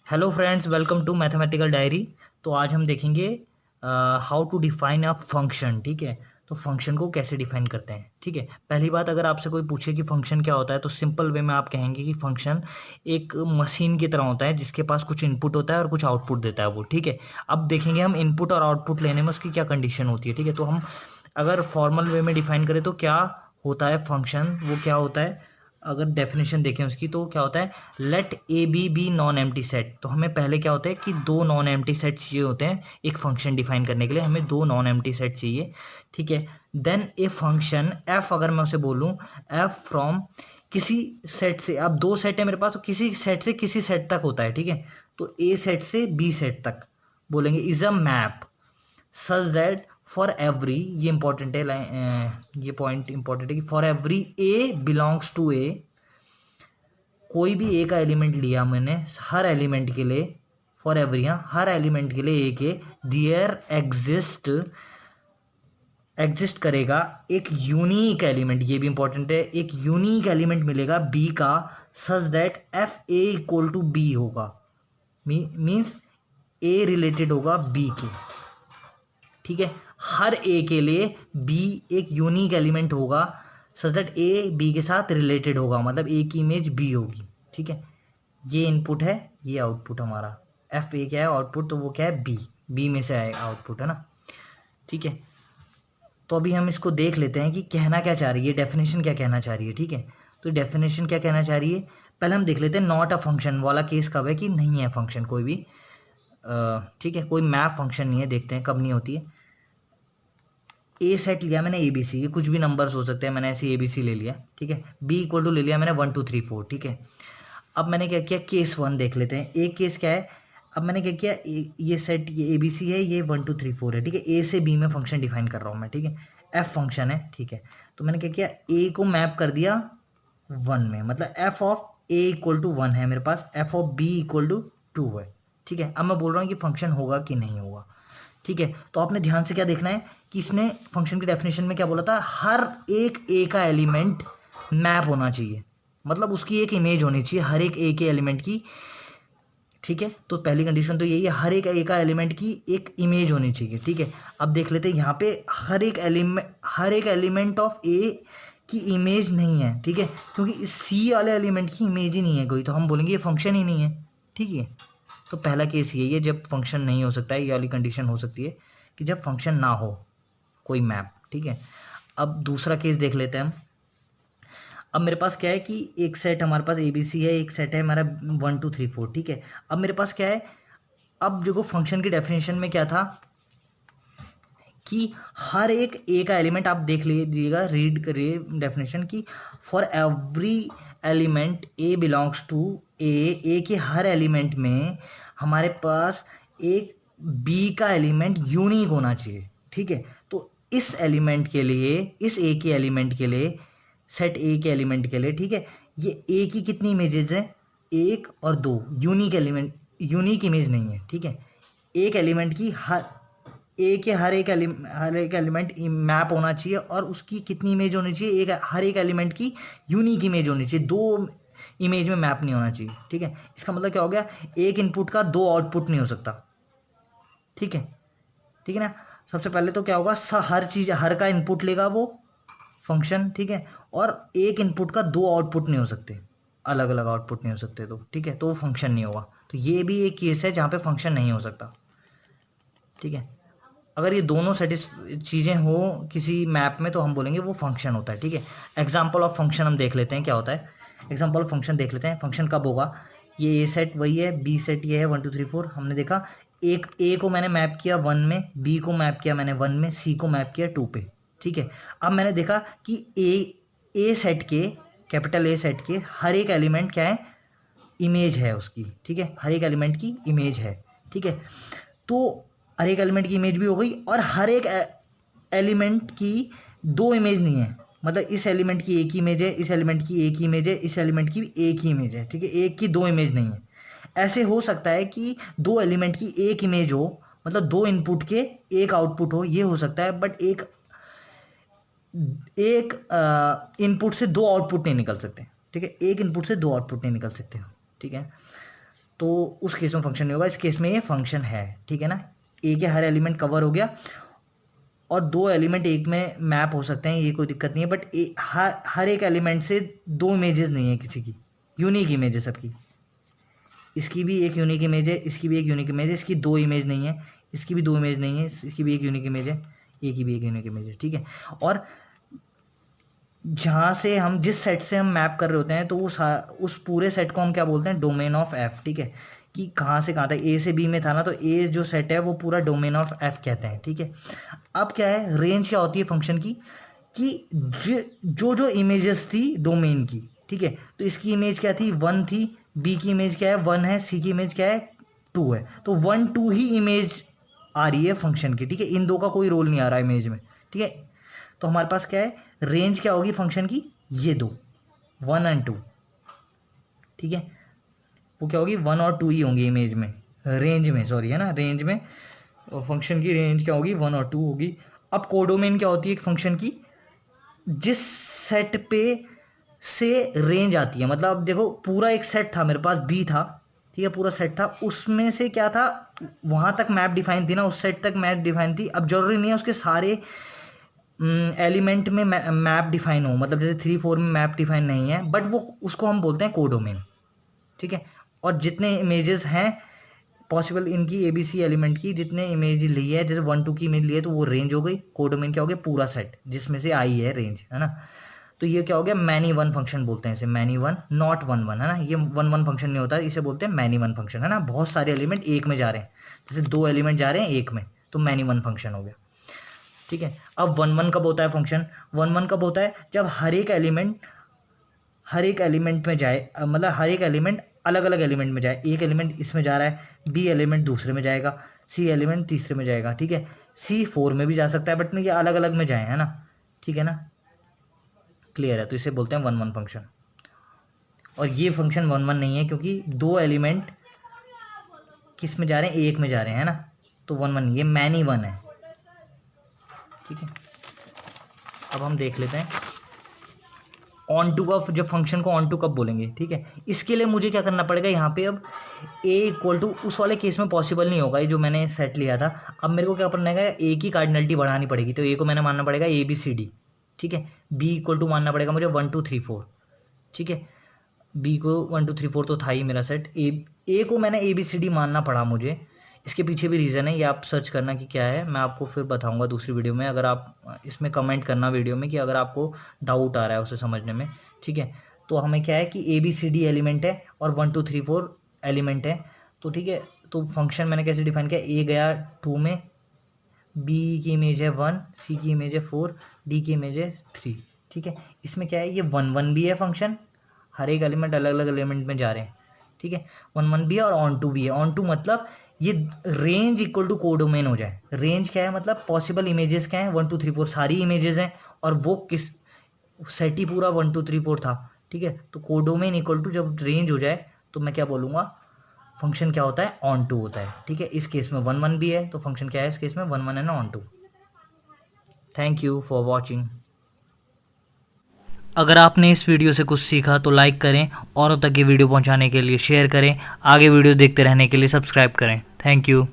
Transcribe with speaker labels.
Speaker 1: Hello friends, welcome to mathematical diary. तो आज हम देखेंगे how to define a function. ठीक है, तो फंक्शन को कैसे डिफाइन करते हैं। ठीक है, पहली बात, अगर आपसे कोई पूछे कि फंक्शन क्या होता है तो सिंपल वे में आप कहेंगे कि फंक्शन एक मशीन की तरह होता है जिसके पास कुछ इनपुट होता है और कुछ आउटपुट देता है वो। ठीक है, अब देखेंगे हम इनपुट और आउटपुट लेने में उसकी क्या कंडीशन होती है। ठीक है, तो हम अगर फॉर्मल वे में डिफाइन करें तो क्या होता है फंक्शन, वो क्या होता है। अगर डेफिनेशन देखें उसकी तो क्या होता है, let A B non empty set. तो हमें पहले क्या होता है कि दो नॉन एम्प्टी सेट चाहिए होते हैं एक फंक्शन डिफाइन करने के लिए, हमें दो नॉन एम्प्टी सेट चाहिए। ठीक है, देन ए फंक्शन एफ, अगर मैं उसे बोलूं एफ फ्रॉम किसी सेट से, अब दो सेट है मेरे पास तो किसी सेट से किसी सेट तक होता है। ठीक है, तो ए सेट से बी सेट तक बोलेंगे is a map such that for every, ये इंपॉर्टेंट है ये पॉइंट इंपॉर्टेंट है कि for every A belongs to A, कोई भी ए का एलिमेंट लिया मैंने हर एलिमेंट के लिए, फॉर एवरी, हर एलिमेंट के लिए ए के, दियर एग्जिस्ट करेगा एक यूनिक एलिमेंट, ये भी इंपॉर्टेंट है, एक यूनिक एलिमेंट मिलेगा बी का such that f a equal to b होगा। मीन्स ए रिलेटेड होगा बी के। ठीक है, हर ए के लिए बी एक यूनिक एलिमेंट होगा सच दैट ए बी के साथ रिलेटेड होगा, मतलब ए की इमेज बी होगी। ठीक है, ये इनपुट है, ये आउटपुट हमारा। एफ ए क्या है आउटपुट, तो वो क्या है बी, बी में से आएगा आउटपुट, है ना। ठीक है, तो अभी हम इसको देख लेते हैं कि कहना क्या चाह रही है, डेफिनेशन क्या कहना चाह रही है। ठीक है, तो डेफिनेशन क्या कहना चाह रही है, पहले हम देख लेते हैं नॉट अ फंक्शन वाला केस कब है कि नहीं है फंक्शन कोई भी। ठीक है, कोई मैप फंक्शन नहीं है, देखते हैं कब नहीं होती है। ए सेट लिया मैंने ए बी सी, ये कुछ भी नंबर्स हो सकते हैं, मैंने ऐसे ए बी सी ले लिया। ठीक है, बी इक्वल टू ले लिया मैंने 1 2 3 4। ठीक है, अब मैंने क्या किया, केस वन देख लेते हैं। एक केस क्या है, अब मैंने क्या किया, ये सेट ये ए बी सी है, ये 1 2 3 4 है। ठीक है, ए से बी में फंक्शन डिफाइन कर रहा हूँ मैं। ठीक है, एफ फंक्शन है। ठीक है, तो मैंने क्या किया, ए को मैप कर दिया वन में, मतलब f of A equal to one है मेरे पास, f of B equal to two है। ठीक है, अब मैं बोल रहा हूँ कि फंक्शन होगा कि नहीं होगा। ठीक है, तो आपने ध्यान से क्या देखना है कि इसने फंक्शन की डेफिनेशन में क्या बोला था, हर एक ए का एलिमेंट मैप होना चाहिए, मतलब उसकी एक इमेज होनी चाहिए हर एक ए के एलिमेंट की। ठीक है, तो पहली कंडीशन तो यही है, हर एक ए का एलिमेंट की एक इमेज होनी चाहिए। ठीक है, अब देख लेते हैं यहाँ पे हर एक एलिमेंट ऑफ ए की इमेज नहीं है। ठीक है, क्योंकि सी वाले एलिमेंट की इमेज ही नहीं है कोई, तो हम बोलेंगे ये फंक्शन ही नहीं है। ठीक है, तो पहला केस यही है जब फंक्शन नहीं हो सकता है, ये वाली कंडीशन हो सकती है कि जब फंक्शन ना हो कोई मैप। ठीक है, अब दूसरा केस देख लेते हैं हम। अब मेरे पास क्या है कि एक सेट हमारे पास ए बी सी है, एक सेट है हमारा 1 2 3 4। ठीक है, अब मेरे पास क्या है, अब जो फंक्शन की डेफिनेशन में क्या था कि हर एक ए का एलिमेंट, आप देख लीजिएगा, रीड करिए डेफिनेशन की, for every element A belongs to A, A के हर एलिमेंट में हमारे पास एक बी का एलिमेंट यूनिक होना चाहिए। ठीक है, तो इस एलिमेंट के लिए, इस ए के एलिमेंट के लिए, सेट ए के एलिमेंट के लिए, ठीक है, ये ए की कितनी इमेजेस हैं, एक और दो, यूनिक एलिमेंट, यूनिक इमेज नहीं है। ठीक है, एक एलिमेंट की हर ए के हर एक एलिमेंट मैप होना चाहिए और उसकी कितनी इमेज होनी चाहिए, एक हर एक एलिमेंट की यूनिक इमेज होनी चाहिए, दो इमेज में मैप नहीं होना चाहिए। ठीक है, इसका मतलब क्या हो गया, एक इनपुट का दो आउटपुट नहीं हो सकता। ठीक है, ठीक है ना। सबसे पहले तो क्या होगा, हर चीज, हर का इनपुट लेगा वो फंक्शन। ठीक है, और एक इनपुट का दो आउटपुट नहीं हो सकते, अलग अलग आउटपुट नहीं हो सकते, तो ठीक है, तो वो फंक्शन नहीं होगा। तो ये भी एक केस है जहाँ पे फंक्शन नहीं हो सकता। ठीक है, अगर ये दोनों चीज़ें हो किसी मैप में तो हम बोलेंगे वो फंक्शन होता है। ठीक है, एग्जाम्पल ऑफ फंक्शन हम देख लेते हैं क्या होता है। एग्जाम्पल ऑफ फंक्शन देख लेते हैं, फंक्शन कब होगा, ये ए सेट वही है, बी सेट ये है 1 2 3 4, हमने देखा एक ए को मैंने मैप किया वन में, बी को मैप किया मैंने वन में, सी को मैप किया टू पे। ठीक है, अब मैंने देखा कि ए सेट के, कैपिटल ए सेट के हर एक एलिमेंट क्या है, इमेज है उसकी। ठीक है, हर एक एलिमेंट की इमेज है। ठीक है, तो हर एक एलिमेंट की इमेज भी हो गई और हर एक एलिमेंट की दो इमेज नहीं है, मतलब इस एलिमेंट की एक ही इमेज है, इस एलिमेंट की एक ही इमेज है, इस एलिमेंट की भी एक ही इमेज है। ठीक है, एक की दो इमेज नहीं है। ऐसे हो सकता है कि दो एलिमेंट की एक इमेज हो, मतलब दो इनपुट के एक आउटपुट हो, ये हो सकता है, बट एक एक इनपुट से दो आउटपुट नहीं निकल सकते। ठीक है, एक इनपुट से दो आउटपुट नहीं निकल सकते। ठीक है, तो उस केस में फंक्शन नहीं होगा, इस केस में ये फंक्शन है, ठीक है ना। ए के हर एलिमेंट कवर हो गया, और दो एलिमेंट एक में मैप हो सकते हैं, ये कोई दिक्कत नहीं है, बट हर एक एलिमेंट से दो इमेजेस नहीं है किसी की, यूनिक इमेज है सबकी। इसकी भी एक यूनिक इमेज है, इसकी भी एक यूनिक इमेज है, इसकी दो इमेज नहीं है, इसकी भी दो इमेज नहीं है, इसकी भी एक यूनिक इमेज है, ए की भी एक यूनिक इमेज है, ठीक है। और जहाँ से हम जिस सेट से हम मैप कर रहे होते हैं, तो उस पूरे सेट को हम क्या बोलते हैं, डोमेन ऑफ एफ, ठीक है। कि कहाँ से कहाँ तक, ए से बी में था ना, तो ए जो सेट है वो पूरा डोमेन ऑफ एफ कहते हैं, ठीक है। अब क्या है, रेंज क्या होती है फंक्शन की, कि जो जो इमेजेस थी डोमेन की, ठीक है। तो इसकी इमेज क्या थी, 1 थी, बी की इमेज क्या है, 1 है, सी की इमेज क्या है, 2 है, तो 1 2 ही इमेज आ रही है फंक्शन की, ठीक है। इन दो का कोई रोल नहीं आ रहा इमेज में, ठीक है। तो हमारे पास क्या है, रेंज क्या होगी फंक्शन की, ये दो, 1 और 2, ठीक है। वो क्या होगी, 1 और 2 ही होंगी इमेज में, रेंज में, सॉरी, है ना, रेंज में। और फंक्शन की रेंज क्या होगी, 1 और 2 होगी। अब कोडोमेन क्या होती है एक फंक्शन की, जिस सेट पे से रेंज आती है, मतलब अब देखो पूरा एक सेट था मेरे पास, बी था, ठीक है, पूरा सेट था, उसमें से क्या था, वहां तक मैप डिफाइन थी ना, उस सेट तक मैप डिफाइन थी। अब जरूरी नहीं है उसके सारे एलिमेंट में मैप डिफाइन हो, मतलब जैसे 3 4 में मैप डिफाइन नहीं है, बट वो उसको हम बोलते हैं कोडोमेन, ठीक है। और जितने इमेजेस हैं पॉसिबल इनकी एबीसी एलिमेंट की, जितने इमेज ली है, जैसे 1 2 की इमेज ली है, तो वो रेंज हो गई। कोडोमेन क्या हो गया, पूरा सेट जिसमें से आई है रेंज, है ना। तो ये क्या हो गया, मैनी वन फंक्शन बोलते हैं इसे, मैनी वन, नॉट 1 1, है ना। ये 1 1 फंक्शन नहीं होता, इसे बोलते हैं मैनी वन फंक्शन, है ना। बहुत सारे एलिमेंट एक में जा रहे हैं, जैसे 2 एलिमेंट जा रहे हैं एक में, तो मैनी वन फंक्शन हो गया, ठीक है। अब 1 1 कब होता है फंक्शन, 1 1 कब होता है, जब हर एक एलिमेंट में जाए, मतलब हर एक एलिमेंट अलग अलग एलिमेंट में जाए। एक एलिमेंट इसमें जा रहा है, बी एलिमेंट दूसरे में जाएगा, सी एलिमेंट तीसरे में जाएगा, ठीक है। सी 4 में भी जा सकता है, बट नहीं, ये अलग अलग में जाए, है ना, ठीक है ना, क्लियर है। तो इसे बोलते हैं 1 1 फंक्शन। और ये फंक्शन 1 1 नहीं है, क्योंकि दो एलिमेंट किस में जा रहे हैं, एक में जा रहे हैं, है ना। तो 1 1, ये मैनी वन है, ठीक है। अब हम देख लेते हैं ऑन टू का, जब फंक्शन को ऑन टू कब बोलेंगे, ठीक है। इसके लिए मुझे क्या करना पड़ेगा यहाँ पे, अब ए इक्वल टू, उस वाले केस में पॉसिबल नहीं होगा ये जो मैंने सेट लिया था। अब मेरे को क्या करना है, ए की कार्डिनलिटी बढ़ानी पड़ेगी, तो ए को मैंने मानना पड़ेगा ए बी सी डी, ठीक है। बी इक्वल टू मानना पड़ेगा मुझे 1 2 3 4, ठीक है। बी को 1 2 3 4 तो था ही मेरा सेट, ए को मैंने ए बी सी डी मानना पड़ा मुझे। इसके पीछे भी रीज़न है, ये आप सर्च करना कि क्या है, मैं आपको फिर बताऊंगा दूसरी वीडियो में। अगर आप इसमें कमेंट करना वीडियो में कि अगर आपको डाउट आ रहा है उसे समझने में, ठीक है। तो हमें क्या है कि a b c d element है और 1 2 3 4 एलिमेंट है, तो ठीक है। तो फंक्शन मैंने कैसे डिफाइन किया, ए गया 2 में, बी की इमेज है 1, सी की इमेज है 4, डी की इमेज है 3, ठीक है। इसमें क्या है, ये 1 1 भी है फंक्शन, हर एक एलिमेंट अलग अलग एलिमेंट में जा रहे हैं, ठीक है। 1 1 भी है और ऑन टू भी है। ऑन टू मतलब ये रेंज इक्वल टू कोडोमेन हो जाए। रेंज क्या है, मतलब पॉसिबल इमेजेस क्या है, 1 2 3 4 सारी इमेजेस हैं, और वो किस सेट ही पूरा 1 2 3 4 था, ठीक है। तो कोडोमेन इक्वल टू जब रेंज हो जाए, तो मैं क्या बोलूँगा, फंक्शन क्या होता है, ऑन टू होता है, ठीक है। इस केस में 1 1 भी है, तो फंक्शन क्या है इस केस में, 1 1 है ना, onto. Thank you for watching. अगर आपने इस वीडियो से कुछ सीखा तो लाइक करें, औरों तक ये वीडियो पहुंचाने के लिए शेयर करें, आगे वीडियो देखते रहने के लिए सब्सक्राइब करें। Thank you.